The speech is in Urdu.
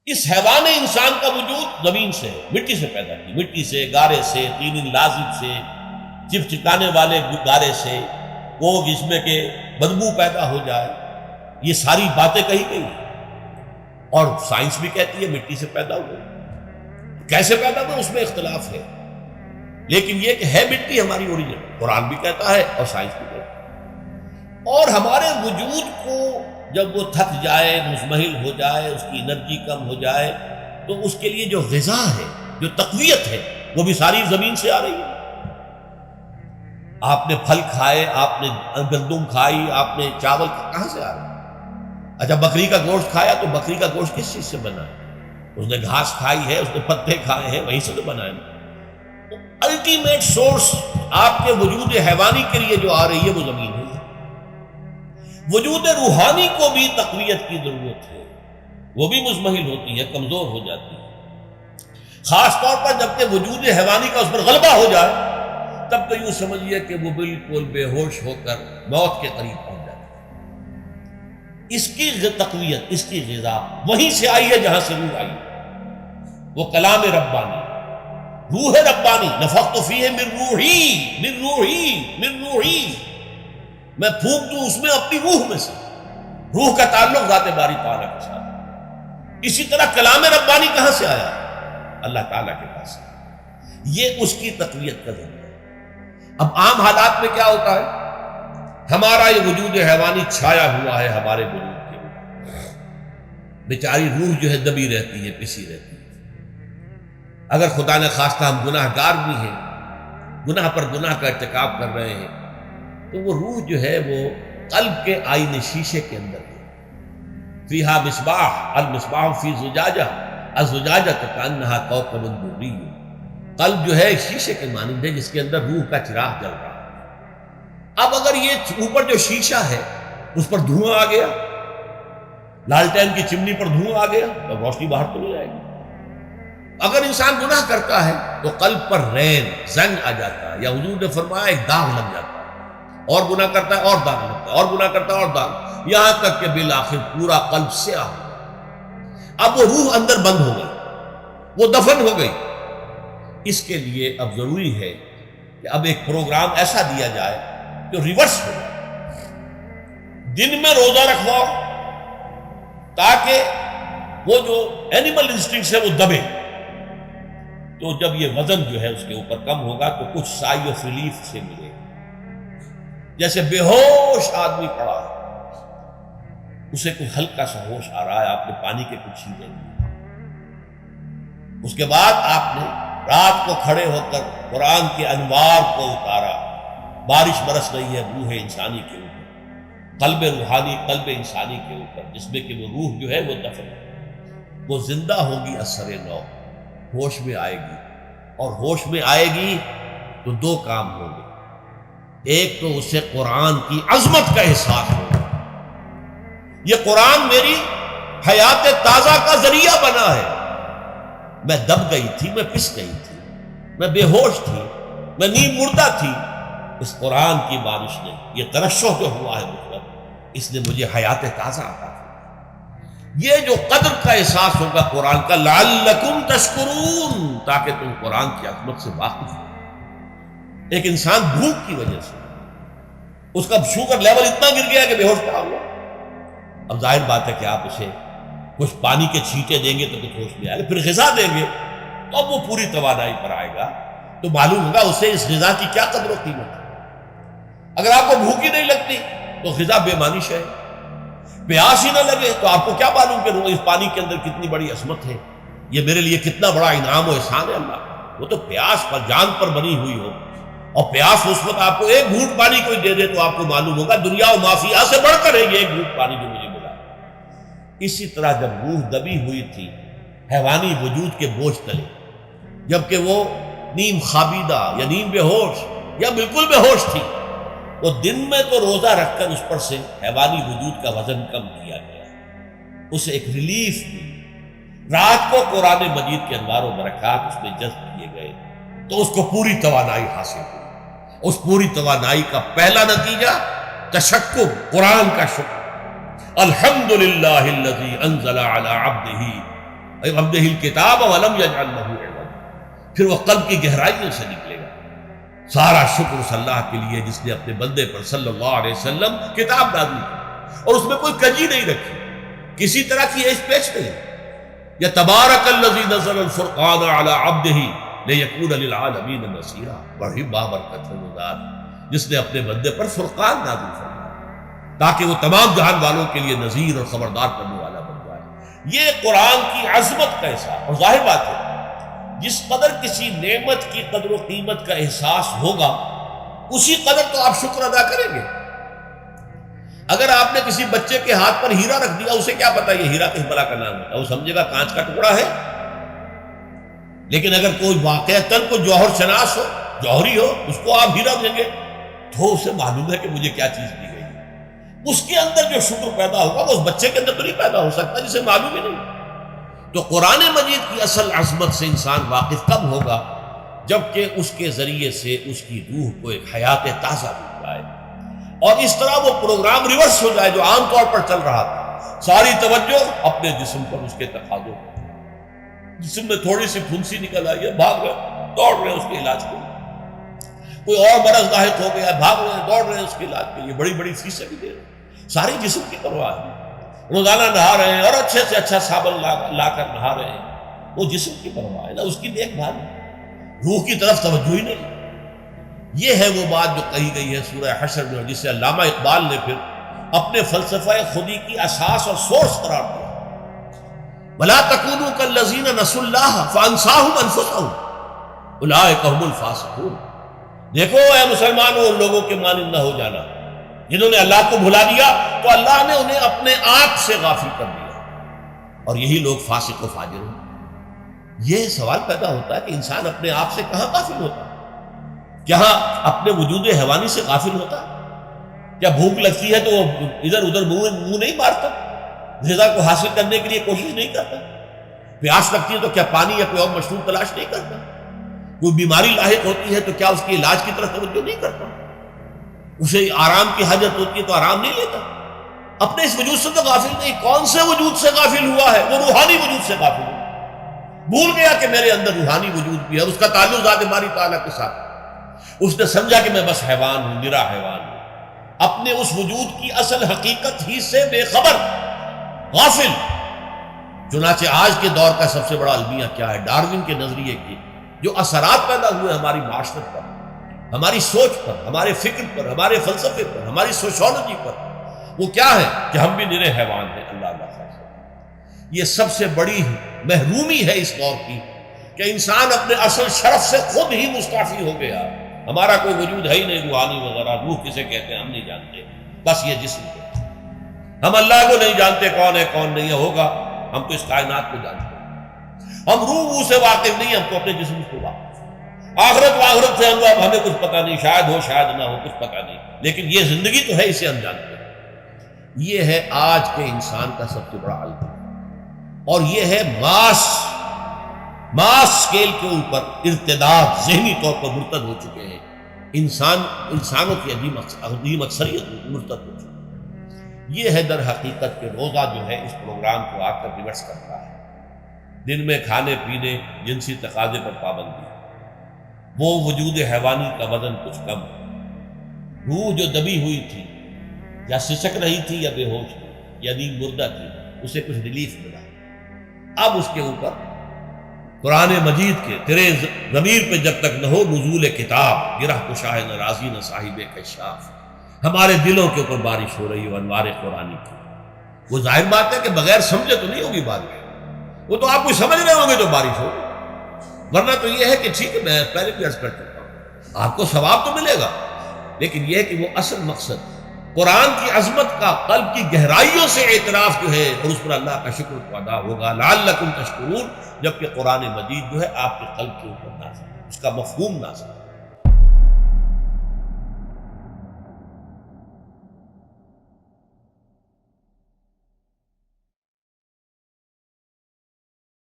اس حیوان انسان کا وجود زمین سے ہے، مٹی سے پیدا کی، مٹی سے، گارے سے، طین لازب سے، چپچکانے والے گارے سے، وہ جس میں کہ بدبو پیدا ہو جائے، یہ ساری باتیں کہی گئی ہیں۔ اور سائنس بھی کہتی ہے مٹی سے پیدا ہوئے، کیسے پیدا ہوئے اس میں اختلاف ہے، لیکن یہ کہ ہے مٹی ہماری اوریجن، قرآن بھی کہتا ہے اور سائنس بھی کہتا ہے۔ اور ہمارے وجود کو جب وہ تھک جائے، مزمحل ہو جائے، اس کی انرجی کم ہو جائے، تو اس کے لیے جو غذا ہے، جو تقویت ہے، وہ بھی ساری زمین سے آ رہی ہے۔ آپ نے پھل کھائے، آپ نے گندم کھائی، آپ نے چاول کہاں سے آ رہا ہے؟ اچھا بکری کا گوشت کھایا تو بکری کا گوشت کس چیز سے بنا ہے؟ اس نے گھاس کھائی ہے، اس نے پتے کھائے ہیں، وہیں سے تو بنا ہے۔ الٹیمیٹ سورس آپ کے وجود حیوانی کے لیے جو آ رہی ہے وہ زمین ہے۔ وجود روحانی کو بھی تقویت کی ضرورت ہے، وہ بھی مزمحل ہوتی ہے، کمزور ہو جاتی ہے، خاص طور پر جب کہ وجود حیوانی کا اس پر غلبہ ہو جائے، تب تو یوں سمجھیے کہ وہ بالکل بے ہوش ہو کر موت کے قریب پہنچ جاتا ہے۔ اس کی تقویت، اس کی غذا وہیں سے آئی ہے جہاں سے روح آئی ہے، وہ کلام ربانی، روح ربانی، نفخت فیہ من روحی من روحی من روحی، میں پھونک دوں اس میں اپنی روح میں سے۔ روح کا تعلق ذات باری تعالیٰ کے ساتھ۔ اسی طرح کلام ربانی کہاں سے آیا؟ اللہ تعالیٰ کے پاس سے۔ یہ اس کی تقویت کا ذریعہ ہے۔ اب عام حالات میں کیا ہوتا ہے؟ ہمارا یہ وجود حیوانی چھایا ہوا ہے ہمارے وجود کے اوپر، بیچاری روح جو ہے دبی رہتی ہے، پسی رہتی ہے۔ اگر خدا نے خواستہ ہم گناہ گار بھی ہیں، گناہ پر گناہ کا ارتکاب کر رہے ہیں، تو وہ روح جو ہے وہ قلب کے آئینے شیشے کے اندر ہے۔ فیہا مصباح، المصباح فی زجاجہ، الزجاجہ کأنہا کوکب دری۔ قلب جو ہے شیشے کے مانند ہے جس کے اندر روح کا چراغ جل رہا ہے۔ اب اگر یہ اوپر جو شیشہ ہے اس پر دھواں آ گیا، لالٹین کی چمنی پر دھواں آ گیا، تو روشنی باہر تو نہیں جائے گی۔ اگر انسان گناہ کرتا ہے تو قلب پر رین، زنگ آ جاتا ہے، یا حضور نے فرمایا ایک داغ لگ جاتا ہے، اور گناہ کرتا ہے اور داغ لگتا ہے، اور گناہ کرتا ہے اور داغ، یہاں تک کہ بالآخر پورا قلب سیاہ ہو گیا۔ اب وہ روح اندر بند ہو گئی، وہ دفن ہو گئی۔ اس کے لیے اب ضروری ہے کہ اب ایک پروگرام ایسا دیا جائے جو ریورس ہو جائے۔ دن میں روزہ رکھواؤ تاکہ وہ جو اینیمل انسٹنکٹس ہے وہ دبے، تو جب یہ وزن جو ہے اس کے اوپر کم ہوگا تو کچھ سائی آف ریلیف سے ملے گا۔ جیسے بے ہوش آدمی پڑا ہے، اسے کوئی ہلکا سا ہوش آ رہا ہے، آپ نے پانی کے کچھ چھینٹے لیے، اس کے بعد آپ نے رات کو کھڑے ہو کر قرآن کے انوار کو اتارا، بارش برس رہی ہے روح انسانی کے اوپر، قلب روحانی، قلب انسانی کے اوپر، جس میں کہ وہ روح جو ہے وہ دفن ہے، وہ زندہ ہوگی اثر نو، ہوش میں آئے گی، اور ہوش میں آئے گی تو دو کام ہوں گے۔ ایک تو اسے قرآن کی عظمت کا احساس ہوگا، یہ قرآن میری حیات تازہ کا ذریعہ بنا ہے، میں دب گئی تھی، میں پس گئی تھی، میں بے ہوش تھی، میں نیم مردہ تھی، اس قرآن کی بارش نے، یہ ترشح جو ہوا ہے مجھ پر، اس نے مجھے حیات تازہ عطا کی۔ یہ جو قدر کا احساس ہوگا قرآن کا، لعلکم تشکرون، تاکہ تم قرآن کی عظمت سے واقف ہو۔ ایک انسان بھوک کی وجہ سے اس کا شوگر لیول اتنا گر گیا کہ بے ہوش پڑا ہوا، اب ظاہر بات ہے کہ آپ اسے کچھ پانی کے چھینٹے دیں گے تو کچھ ہوش میں آئے گا، پھر غذا دیں گے تو اب وہ پوری توانائی پر آئے گا، تو معلوم ہوگا اسے اس غذا کی کیا قدر و قیمت ہے۔ اگر آپ کو بھوک ہی نہیں لگتی تو غذا بے معنی ہے، پیاس ہی نہ لگے تو آپ کو کیا معلوم کہ اس پانی کے اندر کتنی بڑی عظمت ہے، یہ میرے لیے کتنا بڑا انعام و احسان ہے اللہ۔ وہ تو پیاس پر، جان پر بنی ہوئی ہو، اور پیاس اس وقت آپ کو ایک گھونٹ پانی کوئی دے دے تو آپ کو معلوم ہوگا دنیا و مافیہ سے بڑھ کر ہے یہ ایک گھونٹ پانی جو مجھے ملا۔ اسی طرح جب روح دبی ہوئی تھی حیوانی وجود کے بوجھ تلے، جبکہ وہ نیم خوابیدہ یا نیم بے ہوش یا بالکل بے ہوش تھی، وہ دن میں تو روزہ رکھ کر اس پر سے حیوانی وجود کا وزن کم کیا گیا، اسے ایک ریلیف دی۔ رات کو قرآن مجید کے انوار و برکات اس میں جذب کیے گئے تو اس کو پوری توانائی حاصل ہوئی۔ اس پوری توانائی کا پہلا نتیجہ تشکر، قرآن کا شکر، الحمدللہ الذی انزل علی عبدہ عبدہ الکتاب ولم یجعل لہ عوجا، پھر وہ قلب کی گہرائیوں سے نکلے گا۔ سارا شکر اس اللہ کے لیے جس نے اپنے بندے پر صلی اللہ علیہ وسلم کتاب نازل کی اور اس میں کوئی کجی نہیں رکھی، کسی طرح کی ایش پیش نہیں۔ یا تبارک الذی نزل الفرقان علی عبدہ لیکون للعالمین نذیرا، بڑی بابرکت ہے وہ ذات جس نے اپنے بندے پر فرقان نازل فرمایا تاکہ وہ تمام جہان والوں کے لیے نذیر اور خبردار کرنے والا بن جائے۔ یہ قرآن کی عظمت کا احساس، اور ظاہر بات ہے جس قدر کسی نعمت کی قدر و قیمت کا احساس ہوگا اسی قدر تو آپ شکر ادا کریں گے۔ اگر آپ نے کسی بچے کے ہاتھ پر ہیرا رکھ دیا، اسے کیا پتا یہ ہیرا کس بلا کا نام ہوتا ہے، وہ سمجھے گا کانچ کا ٹکڑا ہے۔ لیکن اگر کوئی واقعتاً کو جوہر شناس ہو، جوہری ہو، اس کو آپ ہیرا دیں گے تو اسے معلوم ہے کہ مجھے کیا چیز دی گئی ہے۔ اس کے اندر جو شکر پیدا ہوگا وہ اس بچے کے اندر تو نہیں پیدا ہو سکتا جسے معلوم ہی نہیں۔ تو قرآن مجید کی اصل عظمت سے انسان واقف کب ہوگا؟ جبکہ اس کے ذریعے سے اس کی روح کو ایک حیات تازہ مل جائے اور اس طرح وہ پروگرام ریورس ہو جائے جو عام طور پر چل رہا تھا۔ ساری توجہ اپنے جسم پر، اس کے تقاضوں پر۔ جسم میں تھوڑی سی پھنسی نکل آئی ہے، بھاگ رہے دوڑ رہے اس کے علاج کے لیے۔ کوئی اور مرض لاحق ہو گیا، بھاگ رہے دوڑ رہے اس کے علاج کے لیے، بڑی بڑی فیسیں بھی دے رہے۔ ساری جسم کی پرواہ ہے، روزانہ نہا رہے ہیں اور اچھے سے اچھا صابن لا کر نہا رہے ہیں، وہ جسم کی پرواہ ہے نا، اس کی دیکھ بھال ہے، روح کی طرف توجہ ہی نہیں۔ یہ ہے وہ بات جو کہی گئی ہے سورہ حشر میں، جسے علامہ اقبال نے پھر اپنے فلسفہ خودی کی اساس اور سورس قرار دیا۔ وَلَا تَكُونُوا كَالَّذِينَ نَسُوا اللَّهَ فَأَنسَاهُمْ أَنفُسَهُمْ أُولَٰئِكَ هُمُ الْفَاسِقُونَ۔ دیکھو اے مسلمانوں، ان لوگوں کے مانند نہ ہو جانا جنہوں نے اللہ کو بھلا دیا تو اللہ نے انہیں اپنے آپ سے غافل کر دیا، اور یہی لوگ فاسق و فاجر ہیں۔ یہ سوال پیدا ہوتا ہے کہ انسان اپنے آپ سے کہاں غافل ہوتا ہے؟ کیا اپنے وجود حیوانی سے غافل ہوتا ہے؟ کیا بھوک لگتی ہے تو وہ ادھر ادھر منہ نہیں مارتا، غذا کو حاصل کرنے کے لیے کوشش نہیں کرتا؟ پیاس لگتی ہے تو کیا پانی یا کوئی اور مشروب تلاش نہیں کرتا؟ کوئی بیماری لاحق ہوتی ہے تو کیا اس کے علاج کی طرف توجہ نہیں کرتا؟ اسے آرام کی حاجت ہوتی ہے تو آرام نہیں لیتا؟ اپنے اس وجود سے تو غافل نہیں۔ کون سے وجود سے غافل ہوا ہے؟ وہ روحانی وجود سے غافل ہوا، بھول گیا کہ میرے اندر روحانی وجود بھی ہے، اس کا تعلق ذات باری تعالیٰ کے ساتھ۔ اس نے سمجھا کہ میں بس حیوان ہوں، نرا حیوان ہوں، اپنے اس وجود کی اصل حقیقت ہی سے بے خبر، غافل۔ چنانچہ آج کے دور کا سب سے بڑا المیہ کیا ہے؟ ڈارون کے نظریے کے جو اثرات پیدا ہوئے ہماری معاشرت پر، ہماری سوچ پر، ہمارے فکر پر، ہمارے فلسفے پر، ہماری سوشولوجی پر، وہ کیا ہے کہ ہم بھی نرے حیوان ہیں۔ اللہ خاص، یہ سب سے بڑی محرومی ہے اس دور کی کہ انسان اپنے اصل شرف سے خود ہی مستعفی ہو گیا۔ ہمارا کوئی وجود ہے ہی نہیں روحانی وغیرہ، روح کسے کہتے ہیں ہم نہیں جانتے، بس یہ جسم ہے۔ ہم اللہ کو نہیں جانتے کون ہے کون نہیں ہے، ہوگا ہم تو اس کائنات کو جانتے ہیں، ہم روح سے واقف نہیں، ہم تو اپنے جسم کو واقف۔ آخرت سے ہمیں کچھ پتہ نہیں، شاید ہو شاید نہ ہو، کچھ پتہ نہیں، لیکن یہ زندگی تو ہے، اسے ہم جانتے ہیں۔ یہ ہے آج کے انسان کا سب سے بڑا علم، اور یہ ہے ماس اسکیل کے اوپر ارتداد، ذہنی طور پر مرتد ہو چکے ہیں انسانوں کی عظیم اکثریت مرتد ہو چکی ہے۔ یہ ہے در حقیقت کہ روزہ جو ہے اس پروگرام کو آ کر ریورس کرتا ہے۔ دن میں کھانے پینے، جنسی تقاضے پر پابندی، وہ وجود حیوانی کا وزن کچھ کم، روح جو دبی ہوئی تھی یا سسک رہی تھی یا بے ہوش تھی یا نیند مردہ تھی، اسے کچھ ریلیف ملا۔ اب اس کے اوپر قرآن مجید کے تیرے ضمیر پہ جب تک نہ ہو نزول کتاب، گرہ کشاہ نہ راضی نہ صاحب کشاف، ہمارے دلوں کے اوپر بارش ہو رہی ہو انوار قرآنی کی۔ وہ ظاہر بات ہے کہ بغیر سمجھے تو نہیں ہوگی بارش، وہ تو آپ کوئی سمجھ رہے ہوں گے تو بارش ہوگی، ورنہ تو یہ ہے کہ ٹھیک ہے میں پہلے بھی عرض کر چکا ہوں آپ کو ثواب تو ملے گا، لیکن یہ ہے کہ وہ اصل مقصد قرآن کی عظمت کا قلب کی گہرائیوں سے اعتراف جو ہے اور اس پر اللہ کا شکر تو ادا ہوگا، لعلکم تشکرون، جبکہ قرآن مجید جو ہے آپ کے قلب کے اوپر نازل، اس کا مفہوم نازل۔